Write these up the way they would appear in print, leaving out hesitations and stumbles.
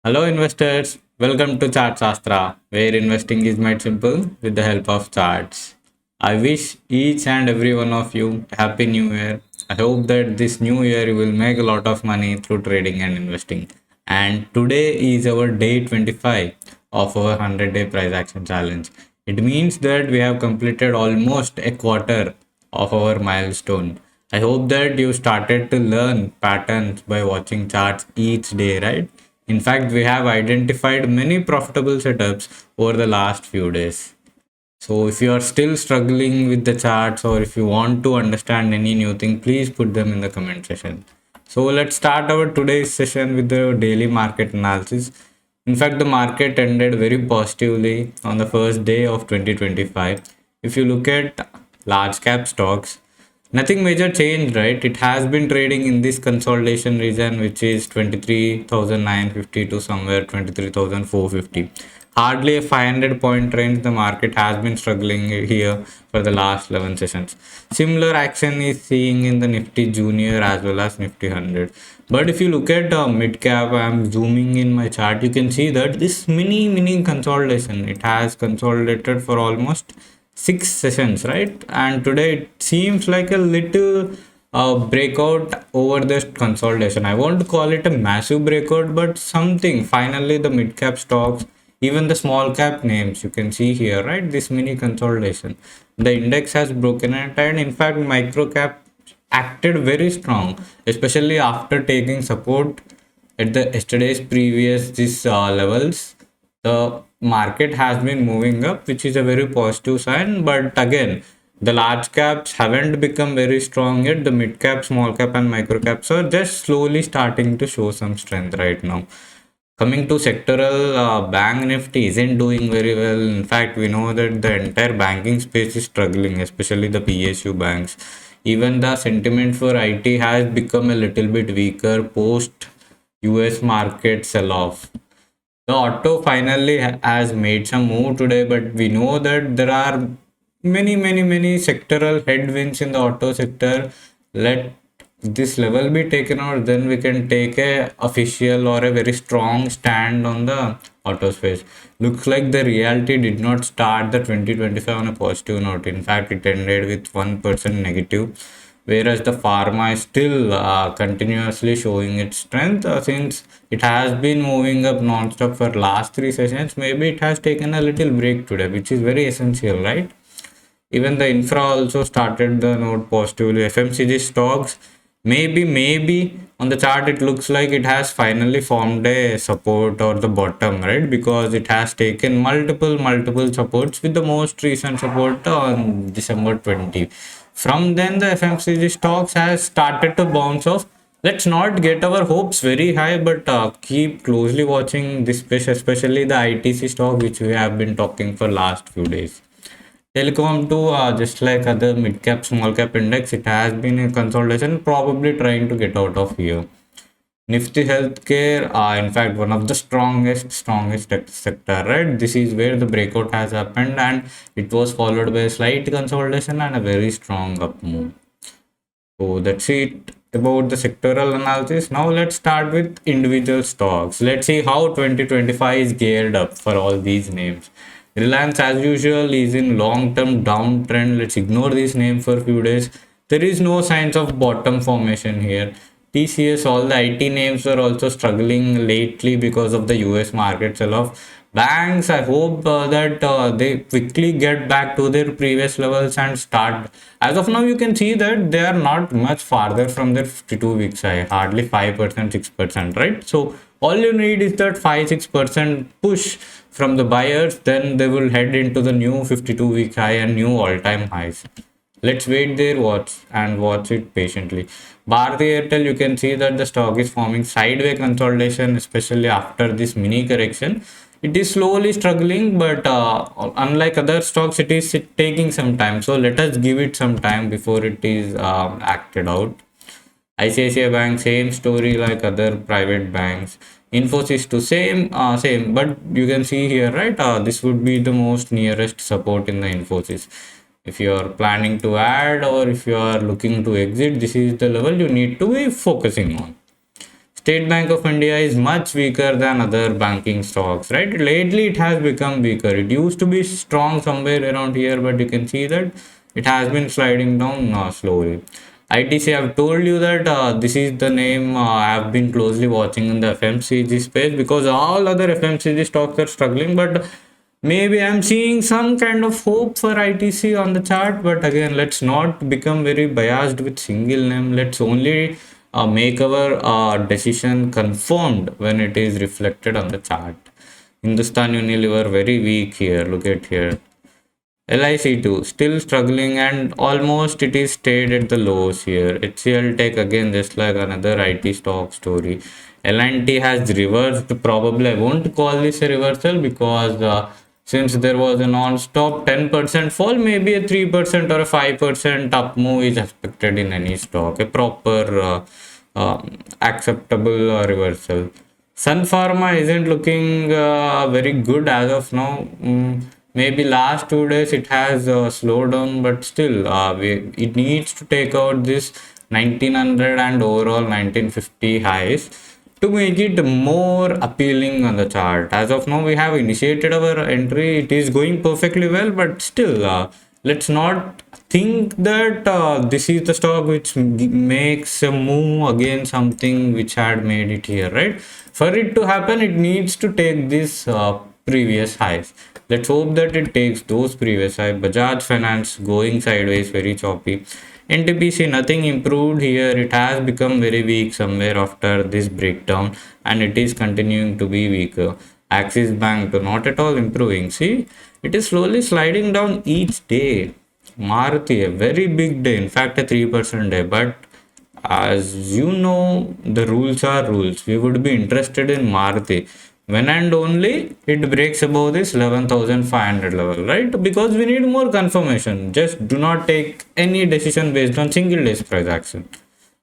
Hello investors, welcome to Chart Shastra, where investing is made simple with the help of charts. I wish each and every one of you a happy new year. I hope that this new year you will make a lot of money through trading and investing. And today is our day 25 of our 100-day price action challenge. It means that we have completed almost a quarter of our milestone. I hope that you started to learn patterns by watching charts each day, right? In fact, we have identified many profitable setups over the last few days. So if you are still struggling with the charts or if you want to understand any new thing, please put them in the comment section. So let's start our today's session with the daily market analysis. In fact, the market ended very positively on the first day of 2025. If you look at large cap stocks, nothing major changed, right? It has been trading in this consolidation region, which is 23,950 to somewhere 23,450. Hardly a 500 point range. The market has been struggling here for the last 11 sessions. Similar action is seeing in the Nifty Junior as well as Nifty 100. But if you look at mid cap, I'm zooming in my chart, you can see that this mini consolidation, it has consolidated for almost 6 sessions, right? And today it seems like a little breakout over this consolidation. I won't call it a massive breakout, but something. Finally, the mid cap stocks, even the small cap names, you can see here, right? This mini consolidation. The index has broken it, and in fact, micro cap acted very strong, especially after taking support at the yesterday's previous this levels. The market has been moving up, which is a very positive sign. But again, the large caps haven't become very strong yet. The mid cap, small cap, and micro caps are just slowly starting to show some strength right now. Coming to sectoral, bank Nifty isn't doing very well. In fact, we know that the entire banking space is struggling, especially the PSU banks. Even the sentiment for IT has become a little bit weaker post US market sell off. The auto finally has made some move today, but we know that there are many sectoral headwinds in the auto sector. Let this level be taken out, then we can take a official or a very strong stand on the auto space. Looks like the reality did not start the 2025 on a positive note. In fact, it ended with 1% negative, whereas the pharma is still continuously showing its strength since it has been moving up non-stop for last 3 sessions. Maybe it has taken a little break today, which is very essential, right? Even the infra also started the note positively. FMCG stocks, maybe on the chart it looks like it has finally formed a support or the bottom, right? Because it has taken multiple supports, with the most recent support on December 20. From then the FMCG stocks has started to bounce off. Let's not get our hopes very high, but keep closely watching this space, especially the ITC stock, which we have been talking for last few days. Telecom too, just like other mid cap, small cap index, it has been in consolidation, probably trying to get out of here. Nifty healthcare, in fact, one of the strongest sector, right? This is where the breakout has happened, and it was followed by a slight consolidation and a very strong up move. So that's it about the sectoral analysis. Now let's start with individual stocks. Let's see how 2025 is geared up for all these names. Reliance, as usual, is in long-term downtrend. Let's ignore this name for a few days. There is no signs of bottom formation here. TCS, all the IT names were also struggling lately because of the US market sell-off. Banks, I hope that they quickly get back to their previous levels and start. As of now, you can see that they are not much farther from their 52 weeks high, hardly 5%, 6%, right? So all you need is that 5-6% push from the buyers, then they will head into the new 52-week high and new all-time highs. Let's wait there, watch it patiently. Bharti Airtel, you can see that the stock is forming sideways consolidation, especially after this mini correction. It is slowly struggling, but unlike other stocks, it is taking some time. So let us give it some time before it is acted out. ICICI Bank, same story like other private banks. Infosys to same, but you can see here, right? This would be the most nearest support in the Infosys. If you are planning to add or if you are looking to exit, this is the level you need to be focusing on. State Bank of India is much weaker than other banking stocks, right? Lately, it has become weaker. It used to be strong somewhere around here, but you can see that it has been sliding down slowly. ITC, I've told you that this is the name I've been closely watching in the FMCG space because all other FMCG stocks are struggling, but maybe I'm seeing some kind of hope for ITC on the chart. But again, let's not become very biased with single name. Let's only make our decision confirmed when it is reflected on the chart. Hindustan Unilever very weak here. Look at here. LIC2 still struggling and almost it is stayed at the lows here. HCL Tech again just like another IT stock story. L&T has reversed. Probably I won't call this a reversal because since there was a non-stop 10% fall, maybe a 3% or a 5% up move is expected in any stock. A proper acceptable reversal. Sun Pharma isn't looking very good as of now. Maybe last 2 days it has slowed down, but still, it needs to take out this 1900 and overall 1950 highs to make it more appealing on the chart. As of now, we have initiated our entry. It is going perfectly well, but still, let's not think that this is the stock which makes a move against something which had made it here, right? For it to happen, it needs to take this previous highs. Let's hope that it takes those previous highs. Bajaj Finance going sideways, very choppy. NTPC, nothing improved here. It has become very weak somewhere after this breakdown, and it is continuing to be weaker. Axis Bank, not at all improving. See, it is slowly sliding down each day. Maruti, a very big day, in fact, a 3% day. But as you know, the rules are rules. We would be interested in Maruti when and only it breaks above this 11,500 level, right? Because we need more confirmation. Just do not take any decision based on single day's price action,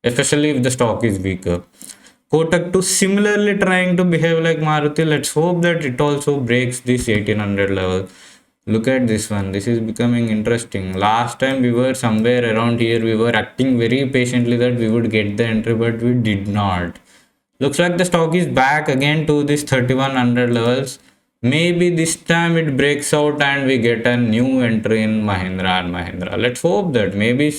especially if the stock is weaker. Kotak to similarly trying to behave like Maruti. Let's hope that it also breaks this 1800 level. Look at this one. This is becoming interesting. Last time we were somewhere around here. We were acting very patiently that we would get the entry, but we did not. Looks like the stock is back again to this 3100 levels. Maybe this time it breaks out and we get a new entry in Mahindra and Mahindra. Let's hope that maybe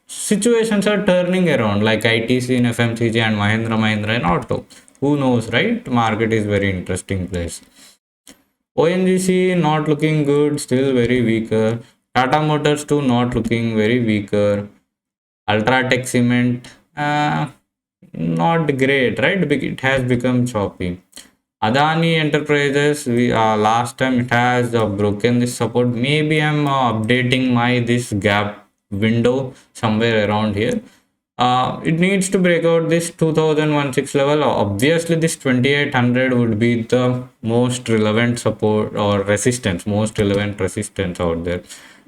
situations are turning around like ITC in FMCG and Mahindra in auto. Who knows, right? Market is very interesting place. ONGC not looking good, still very weaker. Tata Motors too not looking very weaker. Ultratech Cement, not great, right? It has become choppy. Adani Enterprises, we last time it has broken this support. Maybe I'm updating my this gap window somewhere around here. It needs to break out this 2016 level. Obviously, this 2800 would be the most relevant support or resistance, most relevant resistance out there.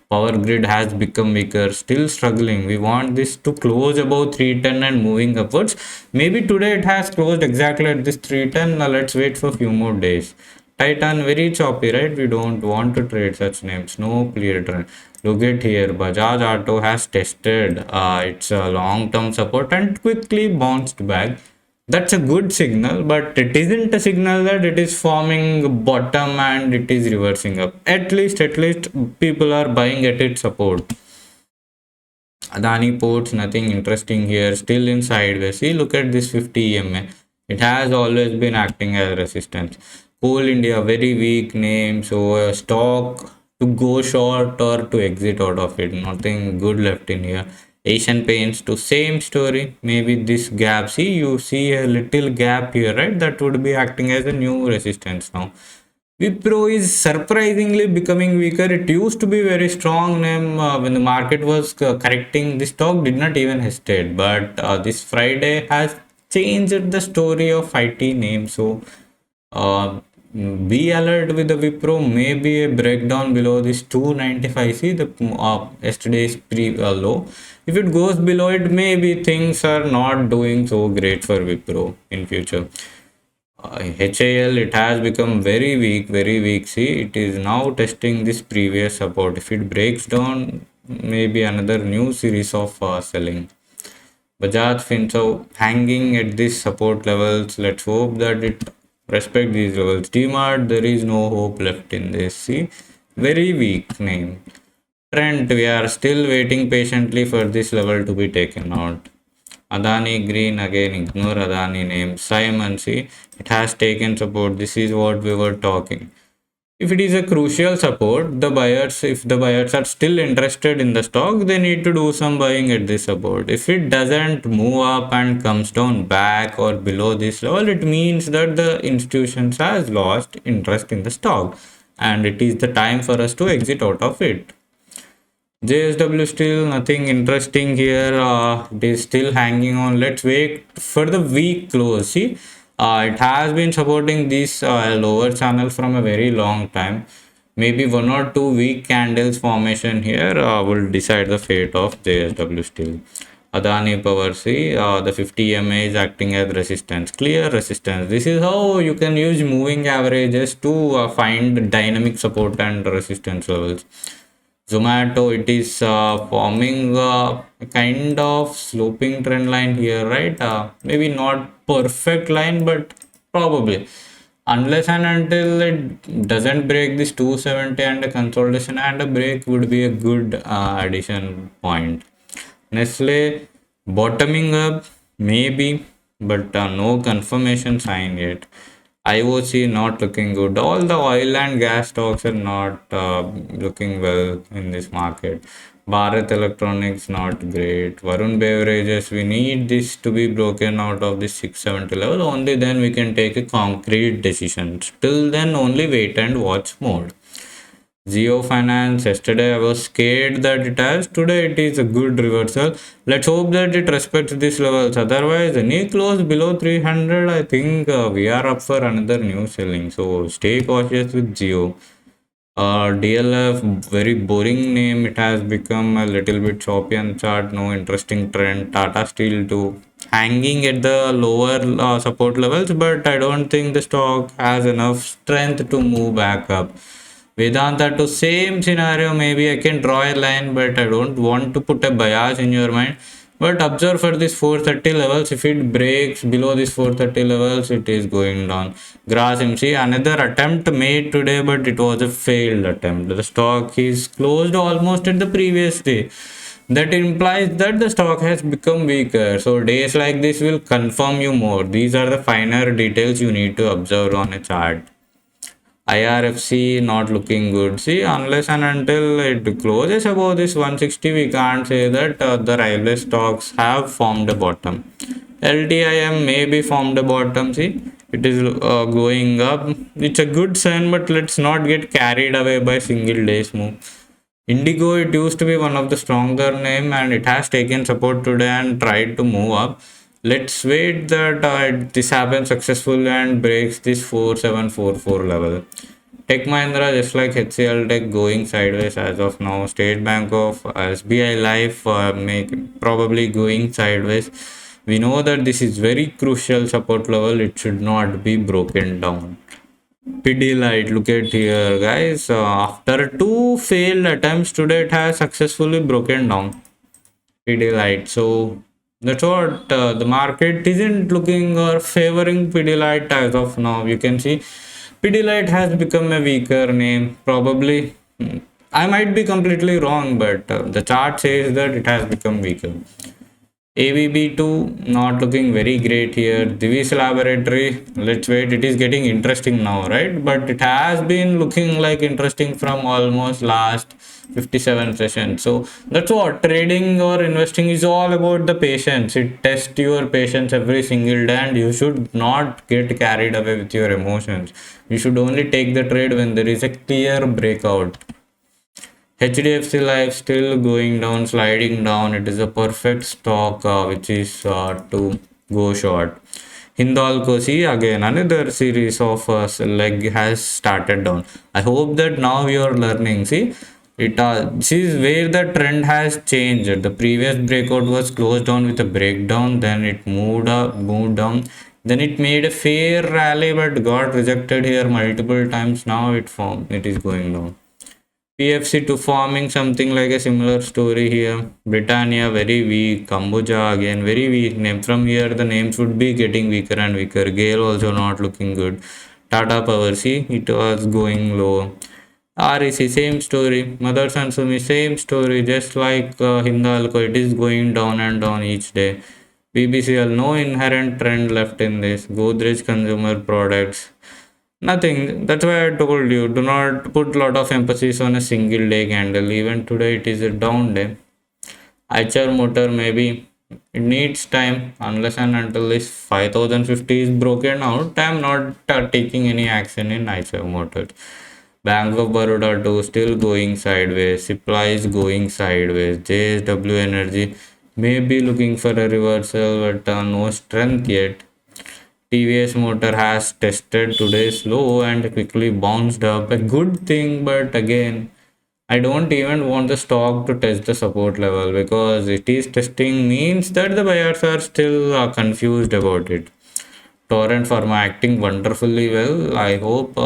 Power grid has become weaker, still struggling. We want this to close above 310 and moving upwards. Maybe today it has closed exactly at this 310. Now let's wait for a few more days. Titan very choppy, right? We don't want to trade such names. No clear trend. Look at here. Bajaj Auto has tested its long-term support and quickly bounced back. That's a good signal, but it isn't a signal that it is forming bottom and it is reversing up. At least people are buying at its support. Adani Ports, nothing interesting here, still in sideways. See, look at this 50 EMA. It has always been acting as resistance. Coal India, very weak name. So a stock to go short or to exit out of it. Nothing good left in here. Asian Paints to same story. Maybe this gap. See, you see a little gap here, right? That would be acting as a new resistance now. Wipro is surprisingly becoming weaker. It used to be very strong name when the market was correcting. This stock did not even hesitate, but this Friday has changed the story of IT name. So uh, be alert with the Wipro. Maybe a breakdown below this 295. See the yesterday's pre low. If it goes below it, maybe things are not doing so great for Wipro in future. HAL, it has become very weak, very weak. See, it is now testing this previous support. If it breaks down, maybe another new series of selling. Bajaj Finso hanging at these support levels. Let's hope that it respect these levels. DMart, there is no hope left in this. See, very weak name. Trent, we are still waiting patiently for this level to be taken out. Adani Green, again ignore Adani name. Simon, see, it has taken support. This is what we were talking. If it is a crucial support, the buyers, if the buyers are still interested in the stock, they need to do some buying at this support. If it doesn't move up and comes down back or below this level, it means that the institutions has lost interest in the stock and it is the time for us to exit out of it. JSW still nothing interesting here. It is still hanging on. Let's wait for the week close. See, it has been supporting this lower channel from a very long time. Maybe 1 or 2 week candles formation here will decide the fate of JSW still. Adani Power, see, the 50 MA is acting as resistance, clear resistance. This is how you can use moving averages to find dynamic support and resistance levels. Zomato, it is forming a kind of sloping trend line here, right? Maybe not perfect line, but probably. Unless and until it doesn't break this 270 and a consolidation and a break would be a good addition point. Nestle bottoming up, maybe, but no confirmation sign yet. IOC not looking good. All the oil and gas stocks are not looking well in this market. Bharat Electronics not great. Varun Beverages, we need this to be broken out of this 670 level. Only then we can take a concrete decision. Till then, only wait and watch mode. Geo Finance, yesterday I was scared that it has. Today it is a good reversal. Let's hope that it respects these levels. Otherwise, any close below 300, I think we are up for another new selling. So stay cautious with Geo. DLF, very boring name. It has become a little bit choppy on chart. No interesting trend. Tata Steel too, hanging at the lower support levels, but I don't think the stock has enough strength to move back up. Vedanta to same scenario, maybe I can draw a line, but I don't want to put a bias in your mind. But observe for this 430 levels, if it breaks below this 430 levels, it is going down. Grass MC, another attempt made today, but it was a failed attempt. The stock is closed almost at the previous day. That implies that the stock has become weaker. So days like this will confirm you more. These are the finer details you need to observe on a chart. IRFC not looking good. See, unless and until it closes above this 160, we can't say that the railway stocks have formed a bottom. LTIM maybe formed a bottom. See, it is going up. It's a good sign, but let's not get carried away by single days move. Indigo, it used to be one of the stronger name and it has taken support today and tried to move up. Let's wait that this happens successfully and breaks this 4744 level. Tech Mahindra, just like HCL Tech, going sideways as of now. State Bank of SBI Life probably going sideways. We know that this is very crucial support level. It should not be broken down. Pidilite, look at here, guys. After two failed attempts today, it has successfully broken down. Pidilite. So that's what the market isn't looking or favoring Pidilite as of now. You can see Pidilite has become a weaker name. Probably, I might be completely wrong, but the chart says that it has become weaker. ABB2 not looking very great here. Divi's Laboratory, let's wait. It is getting interesting now, right? But it has been looking like interesting from almost last 57 sessions. So that's what trading or investing is all about, the patience. It tests your patience every single day and you should not get carried away with your emotions. You should only take the trade when there is a clear breakout. HDFC Life still going down, sliding down. It is a perfect stock which is to go short. Hindalco, see again another series of leg has started down. I hope that now you are learning. See, it this is where the trend has changed. The previous breakout was closed down with a breakdown, then it moved up, moved down. Then it made a fair rally but got rejected here multiple times. Now it is going down. PFC to forming something like a similar story here. Britannia very weak. Cambodia again very weak name. From here the names would be getting weaker and weaker. Gale also not looking good. Tata Power, see it was going low. REC same story. Mothers and Sumi same story. Just like Hindalco, it is going down and down each day. BBCL no inherent trend left in this. Godrej Consumer Products. Nothing. That's why I told you, do not put lot of emphasis on a single day candle. Even today it is a down day. HR motor maybe it needs time unless and until this 5050 is broken out. I'm not taking any action in HR motors. Bank of Baroda too still going sideways. Supply is going sideways. JSW Energy may be looking for a reversal but no strength yet. TVS Motor has tested today's low and quickly bounced up. A good thing, but again, I don't even want the stock to test the support level because it is testing means that the buyers are still confused about it. Torrent Pharma acting wonderfully well. I hope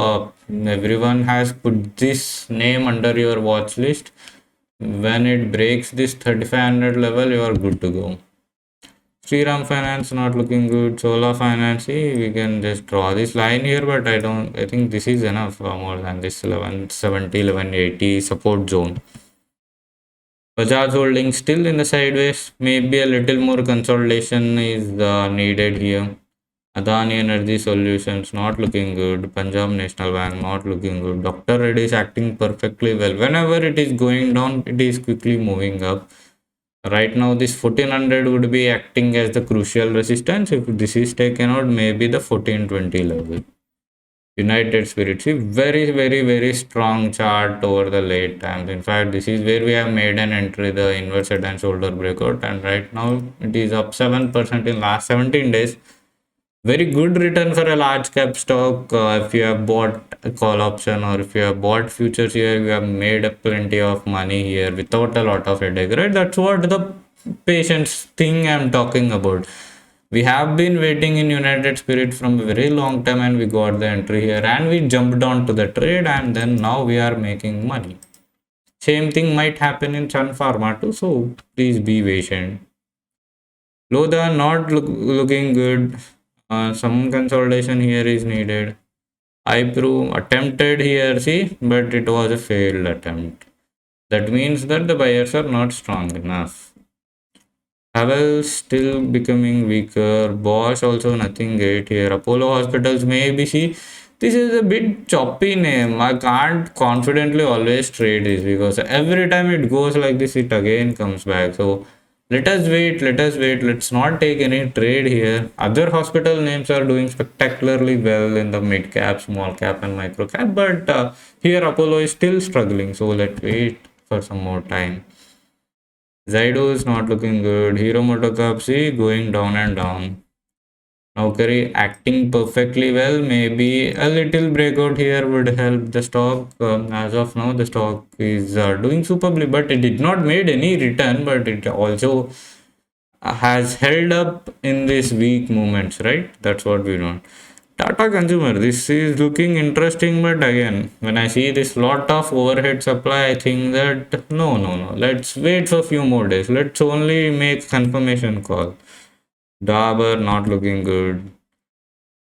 everyone has put this name under your watch list. When it breaks this 3500 level, you are good to go. Sriram Finance not looking good. Chola Finance, see, we can just draw this line here, but I think this is enough more than this 1170, 1180 support zone. Bajaj Holding still in the sideways. Maybe a little more consolidation is needed here. Adani Energy Solutions not looking good. Punjab National Bank not looking good. Dr. Reddy is acting perfectly well. Whenever it is going down, it is quickly moving up. Right now, this 1400 would be acting as the crucial resistance. If this is taken out, maybe the 1420 level. United Spirits, see, very, very, very strong chart over the late times. In fact, this is where we have made an entry, the inverse head and shoulder breakout, and right now it is up 7% in last 17 days. Very good return for a large cap stock. If you have bought a call option or if you have bought futures here, you have made a plenty of money here without a lot of headache, right? That's what the patience thing I'm talking about. We have been waiting in United Spirit from a very long time and we got the entry here and we jumped on to the trade and then now we are making money. Same thing might happen in Sun Pharma too, so please be patient. Lodha not looking good. Some consolidation here is needed. iPro attempted here, see, but it was a failed attempt. That means that the buyers are not strong enough. Havel still becoming weaker. Bosch also nothing great here. Apollo Hospitals maybe, see, this is a bit choppy name. I can't confidently always trade this because every time it goes like this, it again comes back. So let us wait. Let's not take any trade here. Other hospital names are doing spectacularly well in the mid cap, small cap, and micro cap, but here Apollo is still struggling. So let's wait for some more time. Zydo is not looking good. Hero Motocup, see, going down and down. Naukari acting perfectly well. Maybe a little breakout here would help the stock. As of now, the stock is doing superbly, but it did not made any return. But it also has held up in these weak movements, right? That's what we want. Tata Consumer, this is looking interesting, but again, when I see this lot of overhead supply, I think that no. Let's wait for a few more days. Let's only make confirmation call. Dabur not looking good.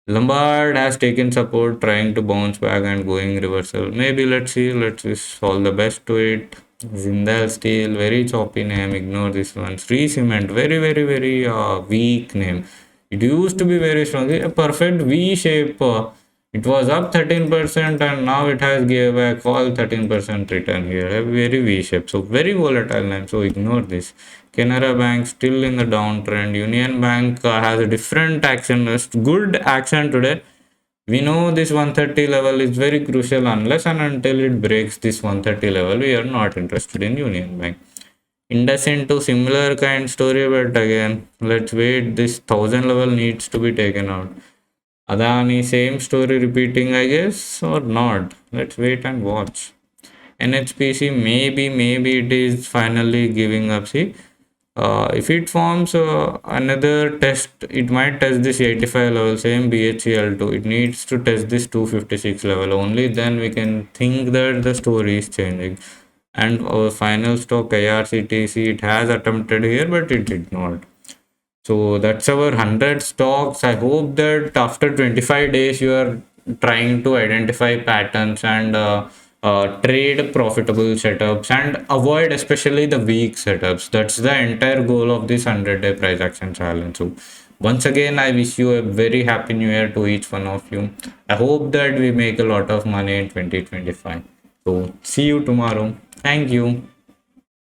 Lombard has taken support, trying to bounce back and going reversal. Maybe let's see. Let's wish all the best to it. Zindal Steel, very choppy name. Ignore this one. Sri Cement, very weak name. It used to be very strong. A perfect V shape. It was up 13% and now it has gave back all 13% return here. A very V shape. So very volatile name. So ignore this. Canara Bank still in the downtrend. Union Bank has a different action. Good action today. We know this 130 level is very crucial. Unless and until it breaks this 130 level, we are not interested in Union Bank. Indus to similar kind story, but again, let's wait. This 1000 level needs to be taken out. Adani, same story repeating, I guess, or not. Let's wait and watch. NHPC, maybe it is finally giving up. See, If it forms another test, it might test this 85 level, same BHCL2. It needs to test this 256 level. Only then we can think that the story is changing. And our final stock IRCTC, it has attempted here, but it did not. So that's our 100 stocks. I hope that after 25 days, you are trying to identify patterns and trade profitable setups and avoid especially the weak setups. That's the entire goal of this 100-day price action challenge. So once again, I wish you a very happy new year to each one of you. I hope that we make a lot of money in 2025. So see you tomorrow. Thank you.